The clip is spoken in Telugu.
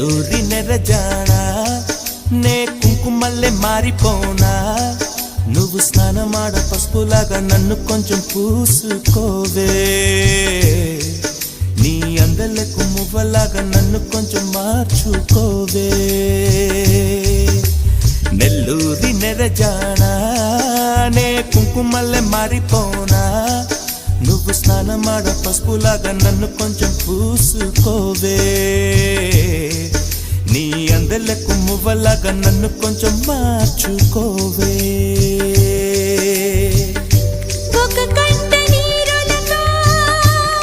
నెల్లూరి నెరజానా నే కుంకుమల్లే మారిపోనా నువ్వు స్నానమాడ పసుపులాగా నన్ను కొంచెం పూసుకోవే నీ అందలకు మువ్వలాగా నన్ను కొంచెం మార్చుకోవే నెల్లూరి నెరజానా నే కుంకుమల్లే మారిపోనా నువ్వు స్నానమాడ పసుపులాగా నన్ను కొంచెం పూసుకోవే నీ అందలకు మువ్వలాగా నన్ను కొంచెం మార్చుకోవే